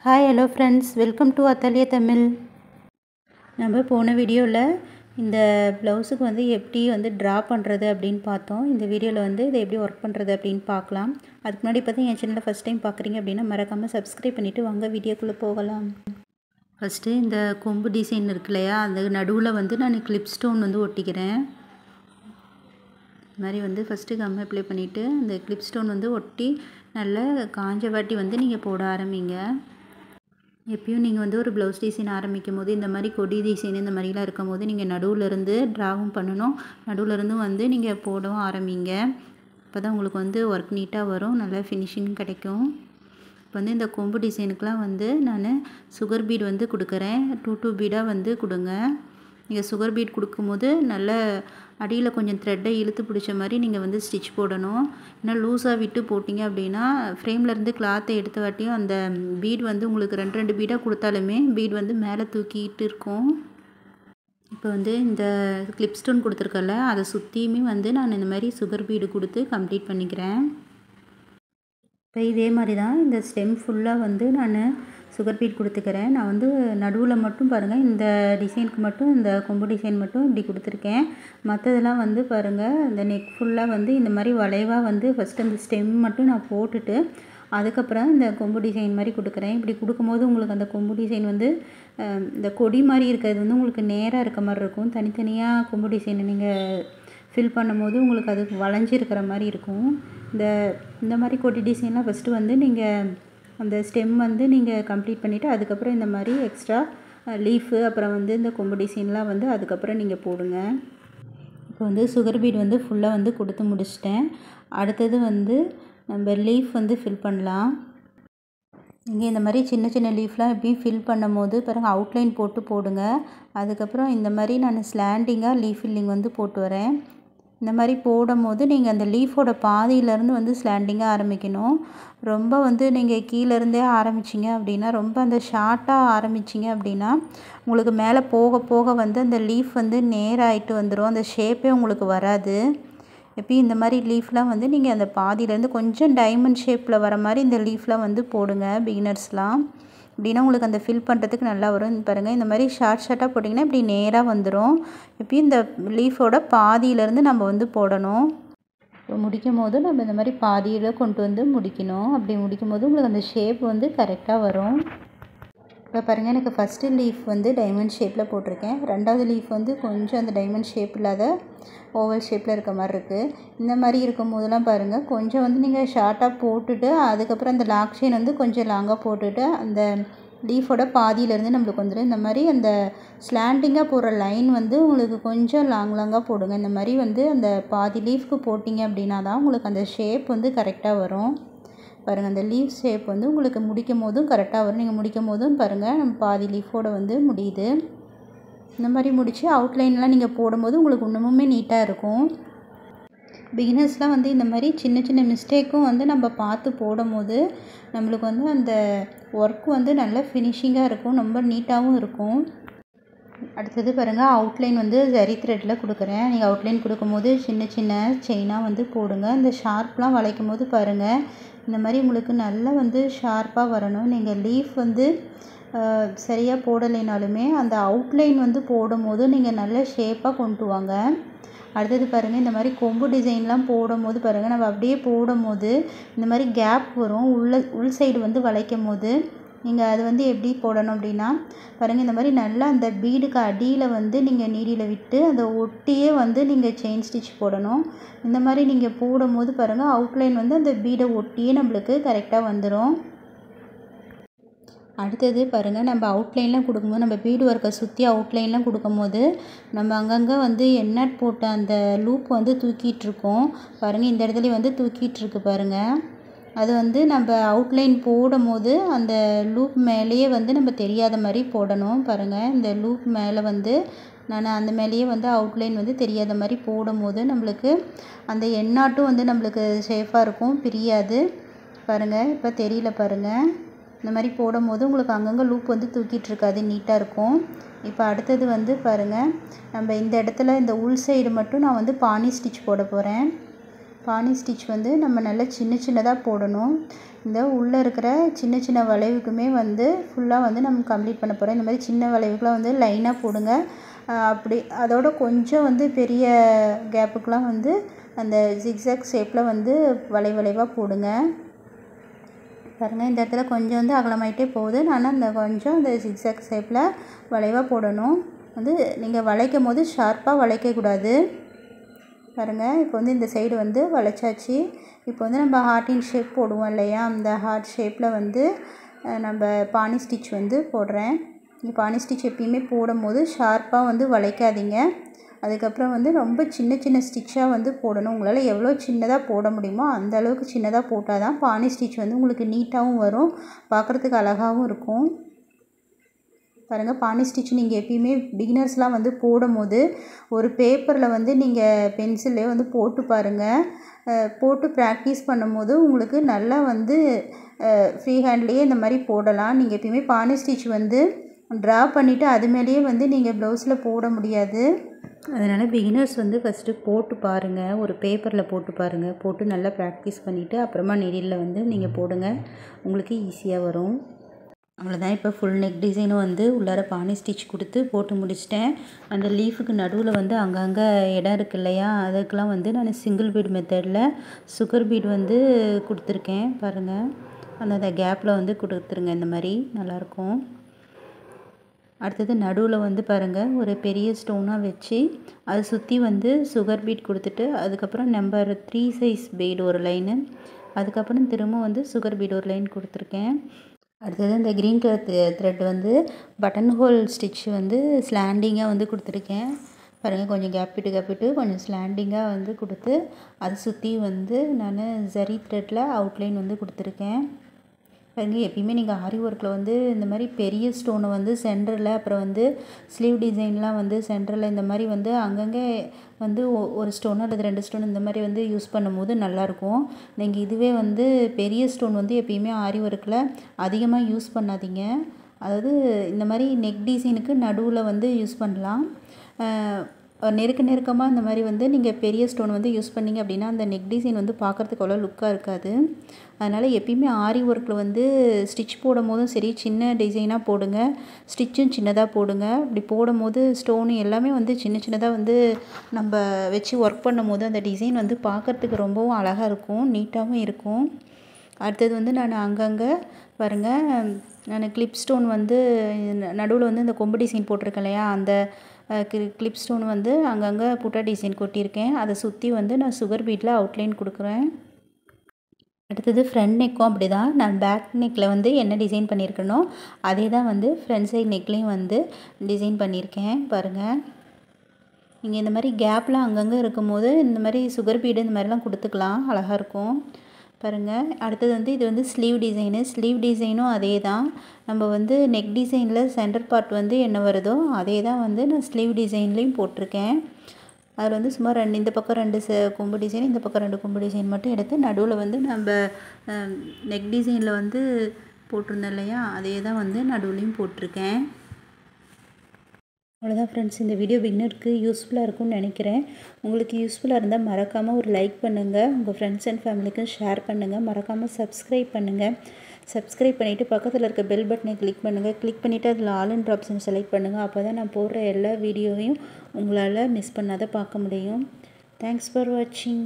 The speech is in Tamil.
Hi hello friends, welcome to Athalia Tamil. நம்ம போன வீடியோவில் இந்த ப்ளவுஸுக்கு வந்து எப்படி வந்து ட்ரா பண்ணுறது அப்படின்னு பார்த்தோம். இந்த வீடியோவில் வந்து இதை எப்படி ஒர்க் பண்ணுறது அப்படின்னு பார்க்கலாம். அதுக்கு முன்னாடி பார்த்தா என் சேனலில் ஃபஸ்ட் டைம் பார்க்குறீங்க அப்படின்னா மறக்காமல் சப்ஸ்கிரைப் பண்ணிவிட்டு வாங்க வீடியோக்குள்ளே போகலாம். ஃபஸ்ட்டு இந்த கொம்பு டிசைன் இருக்கு இல்லையா, அந்த நடுவில் வந்து நான் கிளிப் ஸ்டோன் வந்து ஒட்டிக்கிறேன். இது மாதிரி வந்து ஃபஸ்ட்டு கம் அப்ளை பண்ணிவிட்டு அந்த கிளிப் ஸ்டோன் வந்து ஒட்டி நல்லா காஞ்ச வாட்டி வந்து நீங்கள் போட ஆரம்பிங்க. எப்பயும் நீங்கள் வந்து ஒரு ப்ளவுஸ் டிசைன் ஆரம்பிக்கும் போது இந்த மாதிரி கொடி டிசைன் இந்த மாதிரிலாம் இருக்கும் போது நீங்கள் நடுவிலேருந்து ட்ராவும் பண்ணணும், நடுவிலேருந்து வந்து நீங்கள் போடவும் ஆரம்பிங்க. அப்போ தான் உங்களுக்கு வந்து ஒர்க் நீட்டாக வரும், நல்லா ஃபினிஷிங் கிடைக்கும். இப்போ வந்து இந்த கொம்பு டிசைனுக்கெலாம் வந்து நான் சுகர் பீட் வந்து கொடுக்குறேன். 2 பீடாக வந்து கொடுங்க. நீங்கள் சுகர் பீட் கொடுக்கும்போது நல்ல அடியில் கொஞ்சம் த்ரெட்டை இழுத்து பிடிச்ச மாதிரி நீங்கள் வந்து ஸ்டிச் போடணும். ஏன்னா லூஸாக விட்டு போட்டிங்க அப்படின்னா ஃப்ரேம்லேருந்து கிளாத்தை எடுத்த வாட்டியும் அந்த பீட் வந்து உங்களுக்கு 2 பீடாக கொடுத்தாலுமே பீட் வந்து மேலே தூக்கிட்டு இருக்கும். இப்போ வந்து இந்த கிளிப் ஸ்டோன் கொடுத்துருக்கல அதை சுற்றியுமே வந்து நான் இந்த மாதிரி சுகர் பீடு கொடுத்து கம்ப்ளீட் பண்ணிக்கிறேன். இப்போ இதே மாதிரி தான் இந்த ஸ்டெம் ஃபுல்லாக வந்து நான் சுகர் பீட் கொடுத்துக்கிறேன். நான் வந்து நடுவில் மட்டும் பாருங்கள், இந்த டிசைனுக்கு மட்டும் இந்த கொம்பு டிசைன் மட்டும் இப்படி கொடுத்துருக்கேன். மற்றதெல்லாம் வந்து பாருங்கள், இந்த நெக் ஃபுல்லாக வந்து இந்த மாதிரி வளைவாக வந்து ஃபஸ்ட்டு அந்த ஸ்டெம் மட்டும் நான் போட்டுட்டு அதுக்கப்புறம் இந்த கொம்பு டிசைன் மாதிரி கொடுக்குறேன். இப்படி கொடுக்கும்போது உங்களுக்கு அந்த கொம்பு டிசைன் வந்து இந்த கொடி மாதிரி இருக்கிறது வந்து உங்களுக்கு நேராக இருக்க மாதிரி இருக்கும். தனித்தனியாக கொம்பு டிசைனை நீங்கள் ஃபில் பண்ணும்போது உங்களுக்கு அது வளைஞ்சிருக்கிற மாதிரி இருக்கும். இந்த மாதிரி கொடி டிசைன்லாம் ஃபஸ்ட்டு வந்து நீங்கள் அந்த ஸ்டெம் வந்து நீங்கள் கம்ப்ளீட் பண்ணிவிட்டு அதுக்கப்புறம் இந்த மாதிரி எக்ஸ்ட்ரா லீஃபு அப்புறம் வந்து இந்த கொம்பு டிசைன்லாம் வந்து அதுக்கப்புறம் நீங்கள் போடுங்க. இப்போ வந்து சுகர் பீட் வந்து ஃபுல்லாக வந்து கொடுத்து முடிச்சிட்டேன். அடுத்தது வந்து நம்ம லீஃப் வந்து ஃபில் பண்ணலாம். நீங்கள் இந்த மாதிரி சின்ன சின்ன லீஃப்லாம் எப்படியும் ஃபில் பண்ணும் போது பாருங்கள் அவுட்லைன் போட்டு போடுங்க. அதுக்கப்புறம் இந்த மாதிரி நான் ஸ்லாண்டிங்காக லீஃப் ஃபில்லிங் வந்து போட்டு வரேன். இந்த மாதிரி போடும் போது நீங்கள் அந்த லீஃபோட பாதியிலேருந்து வந்து ஸ்லாண்டிங்காக ஆரம்பிக்கணும். ரொம்ப வந்து நீங்கள் கீழேருந்தே ஆரம்பிச்சிங்க அப்படின்னா ரொம்ப அந்த ஷார்ட்டாக ஆரம்பிச்சிங்க அப்படின்னா உங்களுக்கு மேலே போக போக வந்து அந்த லீஃப் வந்து நேராகிட்டு வந்துடும், அந்த ஷேப்பே உங்களுக்கு வராது. எப்பயும் இந்த மாதிரி லீஃப்லாம் வந்து நீங்கள் அந்த பாதியிலேருந்து கொஞ்சம் டைமண்ட் ஷேப்பில் வர மாதிரி இந்த லீஃப்லாம் வந்து போடுங்க பிகினர்ஸ்லாம். அப்படின்னா உங்களுக்கு அந்த ஃபில் பண்ணுறதுக்கு நல்லா வரும். பாருங்கள், இந்த மாதிரி ஷார்ட்டாக போட்டிங்கன்னா இப்படி நேராக வந்துடும். இப்போயும் இந்த லீஃபோட பாதியிலேருந்து நம்ம வந்து போடணும். இப்போ முடிக்கும் போது நம்ம இந்த மாதிரி பாதியில் கொண்டு வந்து முடிக்கணும். அப்படி முடிக்கும் போது உங்களுக்கு அந்த ஷேப் வந்து கரெக்டாக வரும். இப்போ பாருங்கள், எனக்கு ஃபஸ்ட்டு லீஃப் வந்து டைமண்ட் ஷேப்பில் போட்டிருக்கேன். ரெண்டாவது லீஃப் வந்து கொஞ்சம் அந்த டைமண்ட் ஷேப் இல்லாத ஓவல் ஷேப்பில் இருக்க மாதிரி இருக்குது. இந்த மாதிரி இருக்கும் போதெல்லாம் பாருங்கள், கொஞ்சம் வந்து நீங்கள் ஷார்ட்டாக போட்டுட்டு அதுக்கப்புறம் அந்த லாக் செயின் வந்து கொஞ்சம் லாங்காக போட்டுட்டு அந்த லீஃபோட பாதியிலேருந்து நம்மளுக்கு வந்துடும். இந்த மாதிரி அந்த ஸ்லாண்டிங்காக போகிற லைன் வந்து உங்களுக்கு கொஞ்சம் லாங்காக போடுங்க. இந்த மாதிரி வந்து அந்த பாதி லீஃப்க்கு போட்டிங்க அப்படின்னா தான் உங்களுக்கு அந்த ஷேப் வந்து கரெக்டாக வரும். பாருங்கள், அந்த லீஃப் ஷேப் வந்து உங்களுக்கு முடிக்கும் போதும் கரெக்டாக வரும். நீங்கள் முடிக்கும் போதும் பாருங்கள் நம்ம பாதி லீஃபோடு வந்து முடியுது. இந்த மாதிரி முடித்து அவுட்லைன்லாம் நீங்கள் போடும்போது உங்களுக்கு இன்னமுமே நீட்டாக இருக்கும். பிகினர்ஸ்லாம் வந்து இந்த மாதிரி சின்ன சின்ன மிஸ்டேக்கும் வந்து நம்ம பார்த்து போடும்போது நம்மளுக்கு வந்து அந்த ஒர்க் வந்து நல்ல ஃபினிஷிங்காக இருக்கும், ரொம்ப நீட்டாகவும் இருக்கும். அடுத்தது பாருங்கள், அவுட்லைன் வந்து ஜரி த்ரெட்டில் கொடுக்குறேன். நீங்கள் அவுட்லைன் கொடுக்கும்போது சின்ன சின்ன செயினாக வந்து போடுங்க. இந்த ஷார்ப்லாம் வளைக்கும் போது பாருங்கள், இந்த மாதிரி உங்களுக்கு நல்லா வந்து ஷார்ப்பாக வரணும். நீங்கள் லீஃப் வந்து சரியாக போடலைனாலுமே அந்த அவுட்லைன் வந்து போடும்போது நீங்கள் நல்ல ஷேப்பாக கொண்டு வாங்க. அடுத்தது பாருங்கள், இந்த மாதிரி கொம்பு டிசைன்லாம் போடும்போது பாருங்கள், நம்ம அப்படியே போடும்போது இந்த மாதிரி கேப் வரும். உள் சைடு வந்து வளைக்கும் போது நீங்கள் அது வந்து எப்படி போடணும் அப்படின்னா பாருங்கள், இந்த மாதிரி நல்லா அந்த பீடுக்கு அடியில் வந்து நீங்கள் நீடியில் விட்டு அதை ஒட்டியே வந்து நீங்கள் செயின் ஸ்டிச் போடணும். இந்த மாதிரி நீங்கள் போடும்போது பாருங்கள் அவுட்லைன் வந்து அந்த பீடை ஒட்டியே நம்மளுக்கு கரெக்டாக வந்துடும். அடுத்தது பாருங்கள், நம்ம அவுட்லைன்லாம் கொடுக்கும்போது நம்ம பீடு ஒர்க்கை சுற்றி அவுட்லைன்லாம் கொடுக்கும்போது நம்ம அங்கங்கே வந்து எண்ணெட் போட்ட அந்த லூப் வந்து தூக்கிட்டுருக்கோம். பாருங்கள், இந்த இடத்துலையும் வந்து தூக்கிட்டுருக்கு பாருங்கள். அது வந்து நம்ம அவுட்லைன் போடும் போது அந்த லூப் மேலேயே வந்து நம்ம தெரியாத மாதிரி போடணும். பாருங்கள், இந்த லூப் மேலே வந்து நான் அந்த மேலேயே வந்து அவுட்லைன் வந்து தெரியாத மாதிரி போடும்போது நம்மளுக்கு அந்த எண்ணாட்டும் வந்து நம்மளுக்கு சேஃபாக இருக்கும், பிரியாது. பாருங்கள், இப்போ தெரியல பாருங்கள், இந்த மாதிரி போடும்போது உங்களுக்கு அங்கங்கே லூப் வந்து தூக்கிட்டு இருக்காது, நீட்டாக இருக்கும். இப்போ அடுத்தது வந்து பாருங்கள், நம்ம இந்த இடத்துல இந்த உள் சைடு மட்டும் நான் வந்து பானி ஸ்டிச் போட போகிறேன். பானி ஸ்டிச் வந்து நம்ம நல்லா சின்ன சின்னதாக போடணும். இந்த உள்ளே இருக்கிற சின்ன சின்ன வளைவுக்குமே வந்து ஃபுல்லாக வந்து நம்ம கம்ப்ளீட் பண்ண போகிறோம். இந்த மாதிரி சின்ன வளைவுக்குலாம் வந்து லைனாக போடுங்க. அப்படி அதோட கொஞ்சம் வந்து பெரிய கேப்புக்கெலாம் வந்து அந்த ஜிக்ஸாக் ஷேப்பில் வந்து வளைவாக போடுங்க. பாருங்கள், இந்த இடத்துல கொஞ்சம் வந்து அகலமாயிட்டே போகுது. ஆனால் அந்த கொஞ்சம் அந்த ஜிக்ஸாக் ஷேப்பில் வளைவாக போடணும். வந்து நீங்கள் வளைக்கும் போது ஷார்ப்பாக வளைக்கக்கூடாது. பாருங்கள், இப்போ வந்து இந்த சைடு வந்து வளைச்சாச்சு. இப்போ வந்து நம்ம ஹார்ட்டின் ஷேப் போடுவோம் இல்லையா, அந்த ஹார்ட் ஷேப்பில் வந்து நம்ம பானி ஸ்டிச் வந்து போடுறேன். இந்த பானி ஸ்டிச் எப்பயுமே போடும்போது ஷார்ப்பாக வந்து வளைக்காதீங்க. அதுக்கப்புறம் வந்து ரொம்ப சின்ன சின்ன ஸ்டிச்சாக வந்து போடணும். உங்களால் எவ்வளோ சின்னதாக போட முடியுமோ அந்த அளவுக்கு சின்னதாக போட்டால் தான் பானி ஸ்டிச் வந்து உங்களுக்கு நீட்டாகவும் வரும், பார்க்குறதுக்கு அழகாகவும் இருக்கும். பாருங்கள், பானி ஸ்டிச் நீங்கள் எப்பயுமே பிகினர்ஸ்லாம் வந்து போடும்போது ஒரு பேப்பரில் வந்து நீங்கள் பென்சில்லே வந்து போட்டு பாருங்கள். போட்டு ப்ராக்டிஸ் பண்ணும்போது உங்களுக்கு நல்லா வந்து ஃப்ரீ ஹேண்ட்லேயே இந்த மாதிரி போடலாம். நீங்கள் எப்பயுமே பானி ஸ்டிச் வந்து ட்ரா பண்ணிவிட்டு அது மேலேயே வந்து நீங்கள் ப்ளவுஸில் போட முடியாது. அதனால் பிகினர்ஸ் வந்து ஃபஸ்ட்டு போட்டு பாருங்கள், ஒரு பேப்பரில் போட்டு பாருங்கள். போட்டு நல்லா ப்ராக்டிஸ் பண்ணிவிட்டு அப்புறமா நீடிலில் வந்து நீங்கள் போடுங்க, உங்களுக்கு ஈஸியாக வரும். அவ்வளோதான். இப்போ ஃபுல் நெக் டிசைனும் வந்து உள்ளார பானி ஸ்டிச் கொடுத்து போட்டு முடிச்சிட்டேன். அந்த லீஃபுக்கு நடுவில் வந்து அங்கங்கே இடம் இருக்குது இல்லையா, அதுக்கெலாம் வந்து நான் சிங்கிள் பீட் மெத்தடில் சுகர் பீட் வந்து கொடுத்துருக்கேன். பாருங்கள், அந்த கேப்பில் வந்து கொடுத்துருங்க, இந்த மாதிரி நல்லாயிருக்கும். அடுத்தது நடுவில் வந்து பாருங்கள், ஒரு பெரிய ஸ்டோனாக வச்சு அதை சுற்றி வந்து சுகர் பீட் கொடுத்துட்டு அதுக்கப்புறம் நம்பர் 3 சைஸ் பீட் ஒரு லைனு, அதுக்கப்புறம் திரும்ப வந்து சுகர் பீட் ஒரு லைன் கொடுத்துருக்கேன். அடுத்தது இந்த க்ரீன் கலர் த்ரெட் வந்து பட்டன் ஹோல் ஸ்டிச் வந்து ஸ்லாண்டிங்காக வந்து கொடுத்துருக்கேன். பாருங்கள், கொஞ்சம் கேப் விட்டு கொஞ்சம் ஸ்லாண்டிங்காக வந்து கொடுத்து அதை சுற்றி வந்து நான் ஜரி த்ரெட்டில் அவுட்லைன் வந்து கொடுத்துருக்கேன். பாருங்க, எப்பயுமே நீங்கள் ஆரி ஒர்க்கில் வந்து இந்த மாதிரி பெரிய ஸ்டோனை வந்து சென்டரில், அப்புறம் வந்து ஸ்லீவ் டிசைன்லாம் வந்து சென்டரில் இந்த மாதிரி வந்து அங்கங்கே வந்து ஒரு ஸ்டோன் அல்லது 2 ஸ்டோன் இந்த மாதிரி வந்து யூஸ் பண்ணும்போது நல்லாயிருக்கும். நீங்கள் இதுவே வந்து பெரிய ஸ்டோன் வந்து எப்பயுமே ஆரி ஒர்க்கில் அதிகமாக யூஸ் பண்ணாதீங்க. அதாவது இந்த மாதிரி நெக் டிசைனுக்கு நடுவில் வந்து யூஸ் பண்ணலாம். நெருக்கமாக இந்த மாதிரி வந்து நீங்கள் பெரிய ஸ்டோன் வந்து யூஸ் பண்ணிங்க அப்படின்னா அந்த நெக் டிசைன் வந்து பார்க்குறதுக்கு அவ்வளோ லுக்காக இருக்காது. அதனால் எப்பயுமே ஆரி ஒர்க்கில் வந்து ஸ்டிச் போடும் போதும் சரி, சின்ன டிசைனாக போடுங்க, ஸ்டிச்சும் சின்னதாக போடுங்க. அப்படி போடும் போது ஸ்டோனு எல்லாமே வந்து சின்னதாக வந்து நம்ம வச்சு ஒர்க் பண்ணும் போது அந்த டிசைன் வந்து பார்க்குறதுக்கு ரொம்பவும் அழகாக இருக்கும், நீட்டாகவும் இருக்கும். அடுத்தது வந்து நான் அங்கங்கே பாருங்கள், நான் கிளிப் ஸ்டோன் வந்து நடுவில் வந்து இந்த கொம்பு டிசைன் போட்டிருக்கேன் இல்லையா, அந்த கிளிப் ஸ்டோன் வந்து அங்கங்கே புட்டா டிசைன் கொட்டியிருக்கேன். அதை சுற்றி வந்து நான் சுகர் பீட்டில் அவுட்லைன் கொடுக்குறேன். அடுத்தது ஃப்ரண்ட் நெக்கும் அப்படி தான். நான் பேக் நெக்கில் வந்து என்ன டிசைன் பண்ணியிருக்கேனோ அதே தான் வந்து ஃப்ரண்ட் சைட் நெக்லேயும் வந்து டிசைன் பண்ணியிருக்கேன். பாருங்கள், நீங்கள் இந்த மாதிரி கேப்லாம் அங்கங்கே இருக்கும்போது இந்த மாதிரி சுகர் பீடு இந்த மாதிரிலாம் கொடுத்துக்கலாம், அழகாக இருக்கும். பாருங்கள், அடுத்தது வந்து இது வந்து ஸ்லீவ் டிசைனு. ஸ்லீவ் டிசைனும் அதே தான். நம்ம வந்து நெக் டிசைனில் சென்டர் பார்ட் வந்து என்ன வருதோ அதே தான் வந்து நான் ஸ்லீவ் டிசைன்லேயும் போட்டிருக்கேன். அதில் வந்து சும்மா இந்த பக்கம் 2 கொம்பு டிசைன், இந்த பக்கம் 2 கொம்பு டிசைன் மட்டும் எடுத்து நடுவில் வந்து நம்ம நெக் டிசைனில் வந்து போட்டிருந்தோம் இல்லையா, அதே தான் வந்து நடுவுலையும் போட்டிருக்கேன். அவ்வளோதான் ஃப்ரெண்ட்ஸ், இந்த வீடியோ பிகினருக்கு யூஸ்ஃபுல்லாக இருக்கும்னு நினைக்கிறேன். உங்களுக்கு யூஸ்ஃபுல்லாக இருந்தால் மறக்காமல் ஒரு லைக் பண்ணுங்கள், உங்கள் ஃப்ரெண்ட்ஸ் அண்ட் ஃபேமிலிக்கும் ஷேர் பண்ணுங்கள், மறக்காமல் சப்ஸ்கிரைப் பண்ணுங்கள். சப்ஸ்கிரைப் பண்ணிவிட்டு பக்கத்தில் இருக்க பெல் பட்டனை கிளிக் பண்ணுங்கள். கிளிக் பண்ணிவிட்டு அதில் ஆல் அண்ட் ஆப்ஷன் செலக்ட் பண்ணுங்கள். அப்போ தான் நான் போடுற எல்லா வீடியோவையும் உங்களால் மிஸ் பண்ணாத பார்க்க முடியும். தேங்க்ஸ் ஃபார் வாட்சிங்.